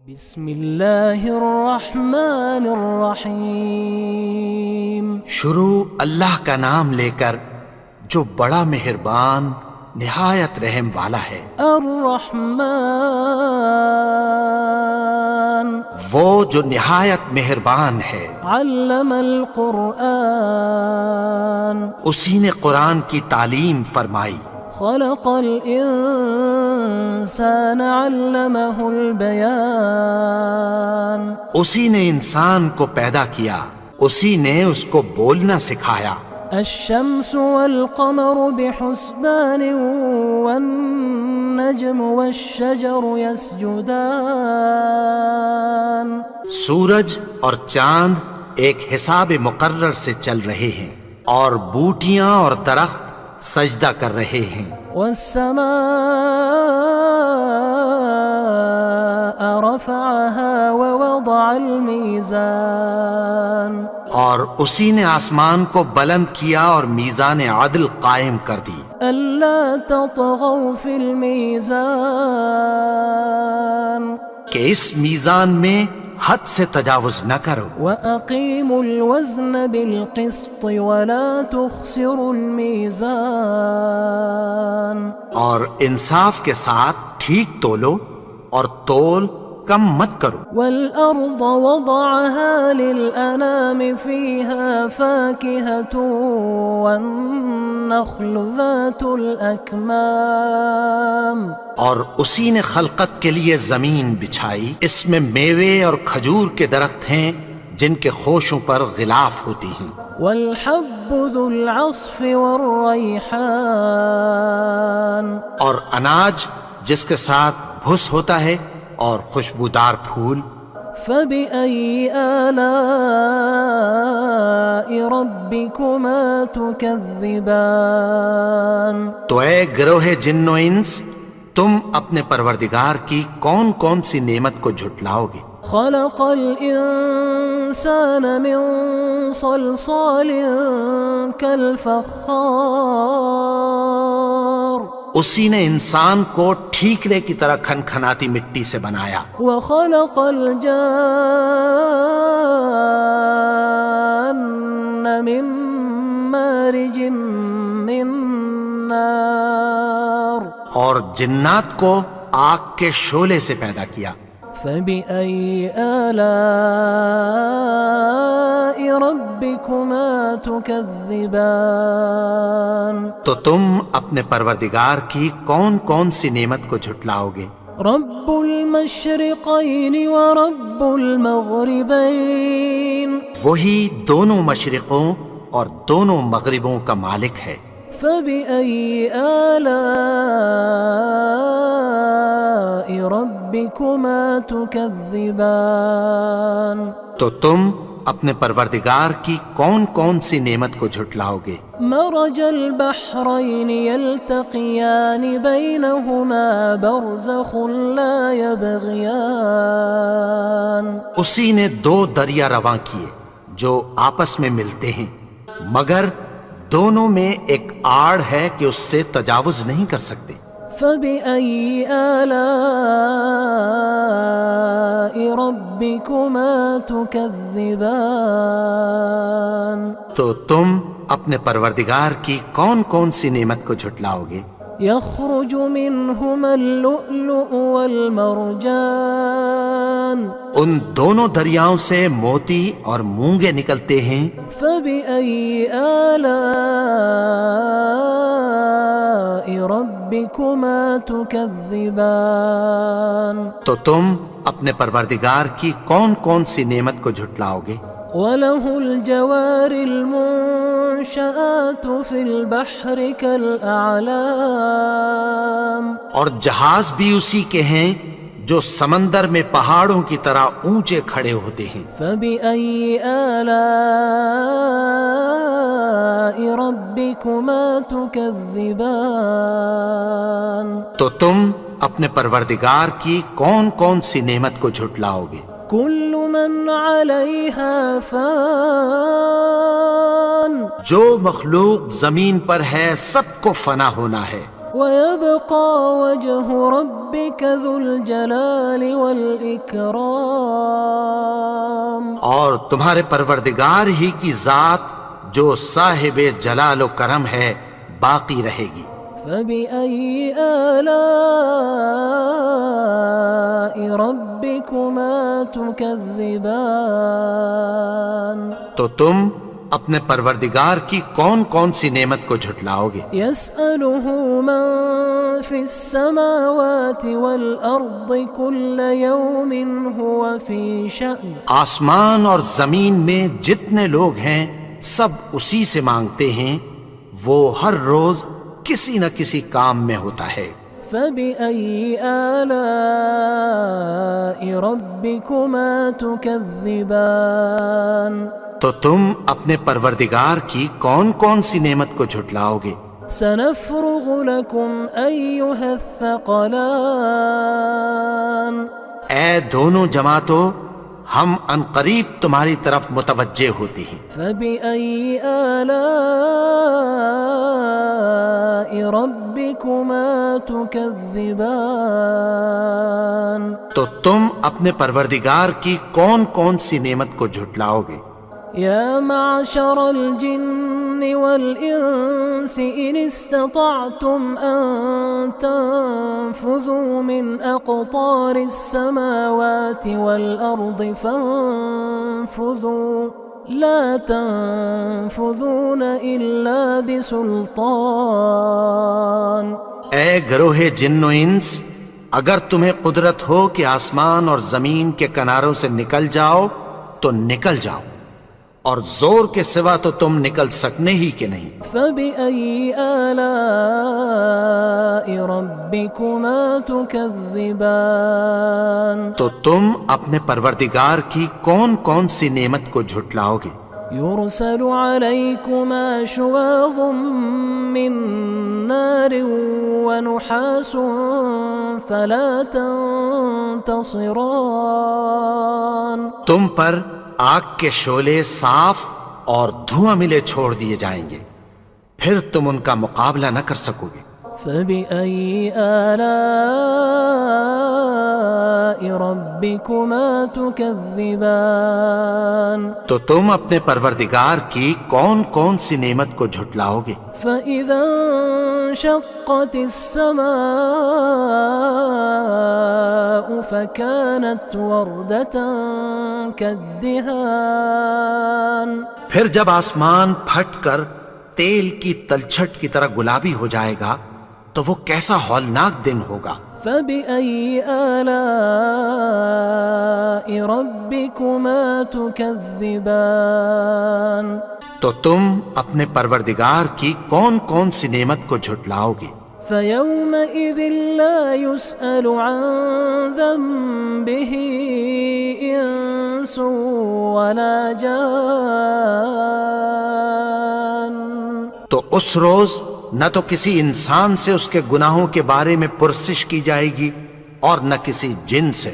بسم اللہ الرحمن الرحیم۔ شروع اللہ کا نام لے کر جو بڑا مہربان نہایت رحم والا ہے۔ الرحمن وہ جو نہایت مہربان ہے۔ علم القرآن اسی نے قرآن کی تعلیم فرمائی۔ خلق الانسان علمہ البیان اسی نے انسان کو پیدا کیا، اسی نے اس کو بولنا سکھایا۔ الشمس والقمر بحسبان والنجم والشجر يسجدان سورج اور چاند ایک حساب مقرر سے چل رہے ہیں، اور بوٹیاں اور درخت سجدہ کر رہے ہیں۔ والسماء رفعها ووضع الميزان اور اسی نے آسمان کو بلند کیا اور میزان عدل قائم کر دی۔ ألا تطغوا في الميزان کہ اس میزان میں حد سے تجاوز نہ کرو۔ وأقيموا الوزن بالقسط ولا تخسروا الميزان اور انصاف کے ساتھ ٹھیک تولو اور تول کم مت کرو۔ والأرض وضعها للأنام فيها فاكهة والنخل ذات الأكمام اور اسی نے خلقت کے لیے زمین بچھائی، اس میں میوے اور کھجور کے درخت ہیں جن کے خوشوں پر غلاف ہوتی ہیں۔ والحب ذو العصف والریحان اور اناج جس کے ساتھ بھس ہوتا ہے اور خوشبودار پھول۔ فبأي آلاء ربكما تكذبان تو اے گروہ جن و انس، تم اپنے پروردگار کی کون کون سی نعمت کو جھٹلاؤ گے؟ خلق الإنسان من صلصال كالفخار اسی نے انسان کو ٹھیکرے کی طرح کھنکھناتی مٹی سے بنایا۔ وخلق الجان من مارج من نار اور جنات کو آگ کے شعلے سے پیدا کیا۔ فبأي آلاء ربكما تكذبان تو تم اپنے پروردگار کی کون کون سی نعمت کو جھٹلاؤ گے؟ رب المشرقين ورب المغربين وہی دونوں مشرقوں اور دونوں مغربوں کا مالک ہے۔ فبأي آلاء ربكما تكذبان تو تم اپنے پروردگار کی کون کون سی نعمت کو جھٹلاؤ گے؟ مرج البحرين يلتقيان بينهما برزخ لا يبغيان اسی نے دو دریا رواں کیے جو آپس میں ملتے ہیں، مگر دونوں میں ایک آڑ ہے کہ اس سے تجاوز نہیں کر سکتے۔ فبأي آلاء ربكما تكذبان تو تم اپنے پروردگار کی کون کون سی نعمت کو جھٹلاؤ گے؟ يخرج منهما اللؤلؤ والمرجان ان دونوں دریاؤں سے موتی اور مونگے نکلتے ہیں۔ فبأي آلاء ربكما تكذبان تو تم اپنے پروردگار کی کون کون سی نعمت کو جھٹلاؤ گے؟ وله الجوار المنشآت في البحر كالأعلام اور جہاز بھی اسی کے ہیں جو سمندر میں پہاڑوں کی طرح اونچے کھڑے ہوتے ہیں۔ فبأي آلاء ربكما تكذبان تو تم اپنے پروردگار کی کون کون سی نعمت کو جھٹلاؤ گے؟ كل من عليها فان جو مخلوق زمین پر ہے سب کو فنا ہونا ہے۔ ويبقى وجه ربك ذو الجلال والإكرام. اور تمہارے پروردگار ہی کی ذات جو صاحب جلال و کرم ہے باقی رہے گی. فبأي آلاء ربكما تكذبان. تو تم اپنے پروردگار کی کون کون سی نعمت کو جھٹلاؤ گے؟ يسأله من في السماوات والأرض كل يوم هو في شأن. آسمان اور زمین میں جتنے لوگ ہیں سب اسی سے مانگتے ہیں، وہ ہر روز کسی نہ کسی کام میں ہوتا ہے. فبأي آلاء ربكما تكذبان. تو تم اپنے پروردگار کی کون کون سی نعمت کو جھٹلاؤ گے؟ سنفرغ لكم أيها الثقلان. اے دونوں جماعتوں، ہم عنقریب تمہاری طرف متوجہ ہوتے ہیں. فبأي آلاء ربكما تكذبان. تو تم اپنے پروردگار کی کون کون سی نعمت کو جھٹلاؤ گے؟ يا معشر الجن والإنس إن استطعتم أن تنفذوا من أقطار السماوات والأرض فانفذوا لا تنفذون إلا بسلطان. اے گروہ جن و انس، اگر تمہیں قدرت ہو کہ آسمان اور زمین کے کناروں سے نکل جاؤ تو نکل جاؤ، اور زور کے سوا تو تم نکل سکنے ہی کہ نہیں. فبأي آلاء ربكما تكذبان. تو تم اپنے پروردگار کی کون کون سی نعمت کو جھٹلاؤ گے؟ يرسل عليكما شواظ من نار ونحاس فلا تنتصران. تم پر آگ کے شعلے صاف اور دھواں ملے چھوڑ دیے جائیں گے، پھر تم ان کا مقابلہ نہ کر سکو گے. فبأي آلاء ربكما تكذبان. تو تم اپنے پروردگار کی کون کون سی نعمت کو جھٹلاؤ گے؟ فإذا انشقت السماء فكانت وردة كالدهان. پھر جب آسمان پھٹ کر تیل کی تلچھٹ کی طرح گلابی ہو جائے گا تو وہ کیسا ہولناک دن ہوگا. فبأي آلاء ربكما تكذبان. تو تم اپنے پروردگار کی کون کون سی نعمت کو جھٹلاؤ گے؟ فيومئذ لا يسأل عن ذنبه إنس ولا جان. تو اس روز نہ تو کسی انسان سے اس کے گناہوں کے بارے میں پرسش کی جائے گی اور نہ کسی جن سے.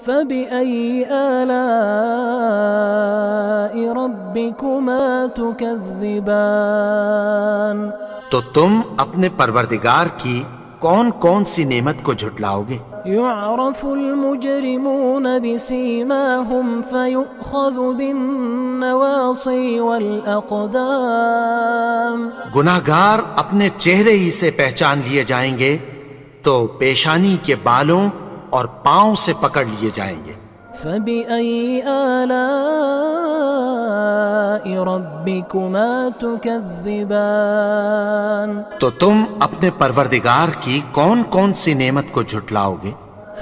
فبأي آلاء ربكما تكذبان. تو تم اپنے پروردگار کی کون کون سی نعمت کو جھٹلاؤ گے؟ يعرف المجرمون بسيماهم فيؤخذ بالنواصي والأقدام. گناہگار اپنے چہرے ہی سے پہچان لیے جائیں گے تو پیشانی کے بالوں اور پاؤں سے پکڑ لیے جائیں گے. فبأي آلاء ربكما تكذبان. تو تم اپنے پروردگار کی کون کون سی نعمت کو جھٹلاؤ گے؟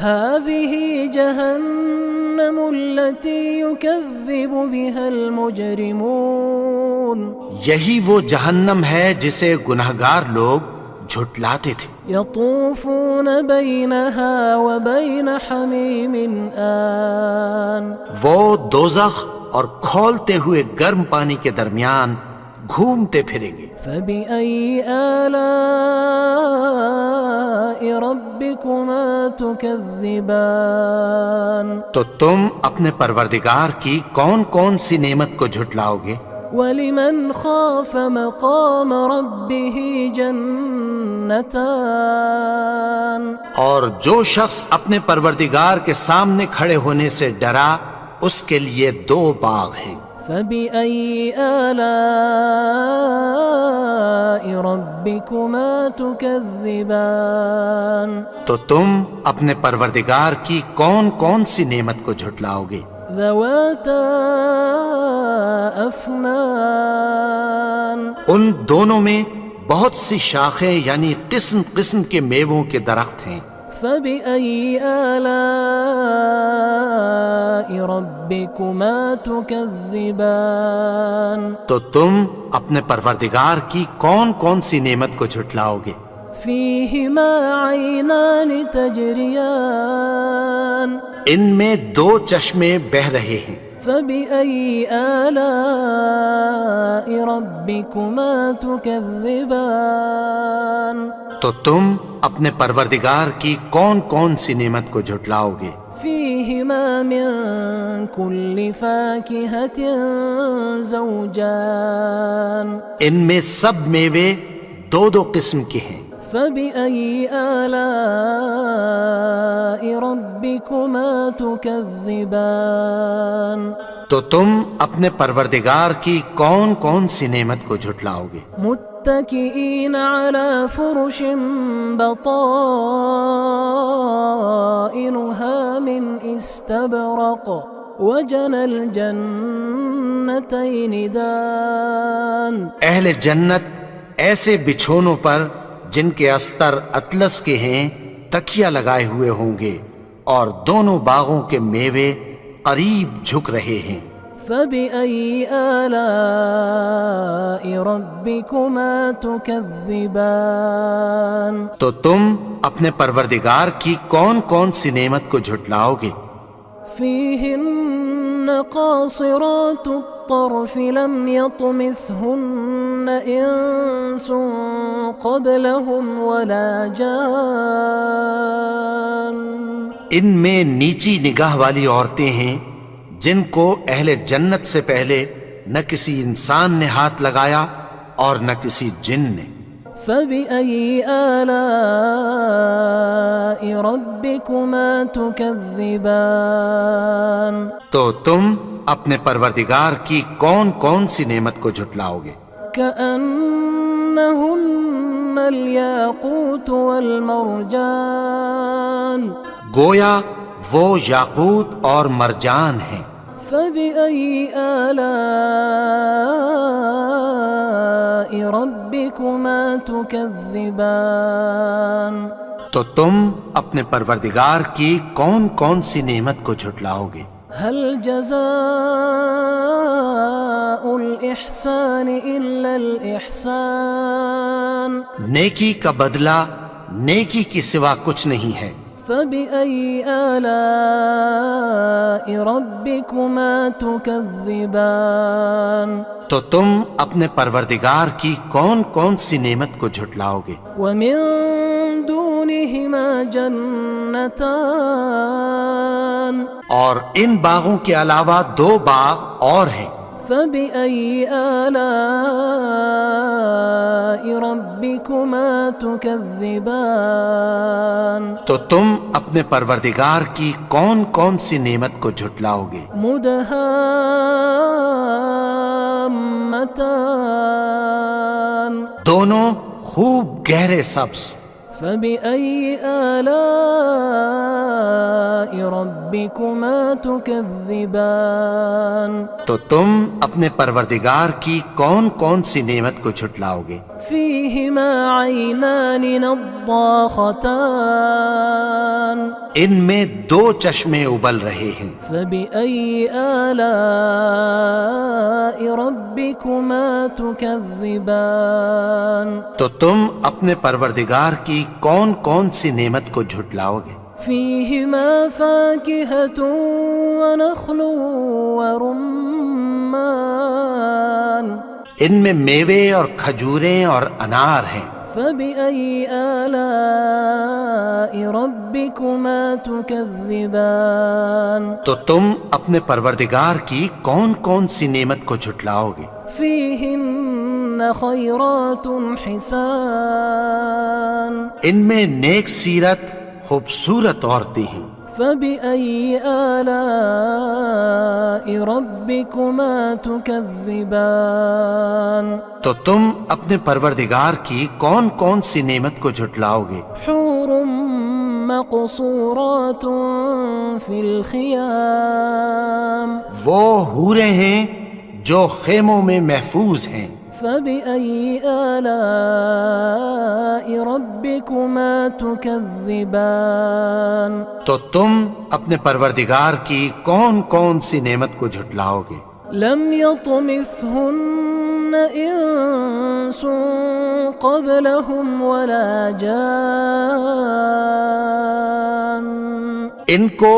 هذه جهنم التي يكذب بها المجرمون. یہی وہ جہنم ہے جسے گناہگار لوگ جھٹلاتے تھے. يطوفون بينها وبين حميم آن. وہ دوزخ اور کھولتے ہوئے گرم پانی کے درمیان گھومتے پھریں گے. فبأي آلاء ربكما تكذبان. تو تم اپنے پروردگار کی کون کون سی نعمت کو جھٹلاؤ گے؟ ولمن خاف مقام ربه جنتان اور جو شخص اپنے پروردگار کے سامنے کھڑے ہونے سے ڈرا اس کے لیے 2 باغ ہیں۔ فبأي آلاء ربكما تكذبان تو تم اپنے پروردگار کی کون کون سی نعمت کو جھٹلاؤ گے؟ ذواتا افنان ان دونوں میں بہت سی شاخیں یعنی قسم قسم کے میووں کے درخت ہیں۔ فبأي آلاء ربكما تكذبان تو تم اپنے پروردگار کی کون کون سی نعمت کو جھٹلاؤ گے؟ فيهما عينان تجريان ان میں 2 چشمے بہہ رہے ہیں۔ فبأي آلاء ربكما تكذبان تو تم اپنے پروردگار کی کون کون سی نعمت کو جھٹلاؤ گے؟ فيهما من كل فاكهة زوجان ان میں سب میوے 2 قسم کے ہیں۔ فبأي آلاء ربكما تكذبان تو تم اپنے پروردگار کی کون کون سی نعمت کو جھٹلاؤ گے؟ متكئين على فرش بطائنها من استبرق وجنى الجنتين دان اہل جنت ایسے بچھونوں پر جن کے استر اطلس کے ہیں تکیہ لگائے ہوئے ہوں گے اور دونوں باغوں کے میوے قریب جھک رہے ہیں۔ فبأي آلاء ربكما تكذبان تو تم اپنے پروردگار کی کون کون سی نعمت کو جھٹلاؤ گے؟ فيهن قاصرات الطرف لم يطمثهن إنس قبلهم ولا جان ان میں نیچی نگاہ والی عورتیں ہیں جن کو اہل جنت سے پہلے نہ کسی انسان نے ہاتھ لگایا اور نہ کسی جن نے۔ فبأي آلاء ربكما تكذبان تو تم اپنے پروردگار کی کون کون سی نعمت کو جھٹلاؤ گے؟ كأنهن الياقوت والمرجان گویا وہ یاقوت اور مرجان ہیں۔ فبأي آلاء ربكما تكذبان تو تم اپنے پروردگار کی کون کون سی نعمت کو جھٹلاؤ گے؟ هل جزاء الإحسان إلا الإحسان نیکی کا بدلہ نیکی کی سوا کچھ نہیں ہے۔ فبأي آلاء ربكما تكذبان تو تم اپنے پروردگار کی کون کون سی نعمت کو جھٹلاؤ گے؟ ومن دونهما جنتان اور ان باغوں کے علاوہ 2 باغ اور ہیں۔ فبأي آلاء ربكما تكذبان تو تم اپنے پروردگار کی کون کون سی نعمت کو جھٹلاؤ گے؟ مدهامتان دونوں خوب گہرے سبز۔ فبأي آلاء ربكما تكذبان تو تم اپنے پروردگار کی کون کون سی نعمت کو جھٹلاؤ گے؟ فيهما عينان نضاختان ان میں 2 چشمے ابل رہے ہیں۔ فبأي آلاء ربكما تكذبان تو تم اپنے پروردگار کی کون کون سی نعمت کو جھٹلاؤ گے؟ فيهما فاكهة ونخل ورمان ان میں میوے اور کھجوریں اور انار ہیں۔ فبأي آلاء ربكما تكذبان تو تم اپنے پروردگار کی کون کون سی نعمت کو جھٹلاؤ گے؟ فيهن خيرات حسان ان میں نیک سیرت خوبصورت عورتیں ہیں. فبأي آلاء ربكما تكذبان تو تم اپنے پروردگار کی کون کون سی نعمت کو جھٹلاؤ گے؟ حور مقصورات في الخيام وہ حوریں ہیں جو خیموں میں محفوظ ہیں. فبأي آلاء ربكما تكذبان تو تم اپنے پروردگار کی کون کون سی نعمت کو جھٹلاؤ گے؟ لم يطمثهن إنس قبلهم ولا جان ان کو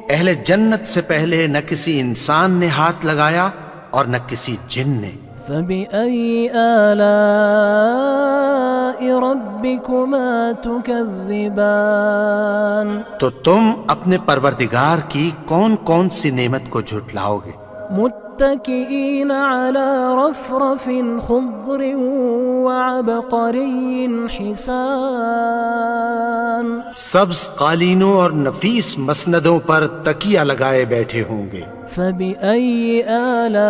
اہل جنت سے پہلے نہ کسی انسان نے ہاتھ لگایا اور نہ کسی جن نے. فبأي آلاء ربكما تكذبان تو تم اپنے پروردگار کی کون کون سی نعمت کو جھٹلاؤ گے؟ متكئين على رفرف خضر وعبقري حسان سبز قالینوں اور نفیس مسندوں پر تکیہ لگائے بیٹھے ہوں گے. فبأي آلاء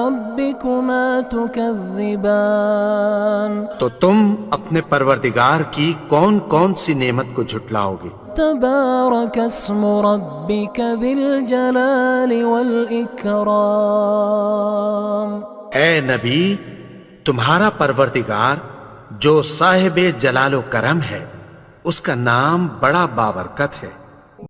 ربكما تكذبان تو تم اپنے پروردگار کی کون کون سی نعمت کو جھٹلاؤ گے؟ تبارك اسم ربك ذي الجلال والإكرام اے نبی، تمہارا پروردگار جو صاحب جلال و کرم ہے، اس کا نام بڑا بابرکت ہے.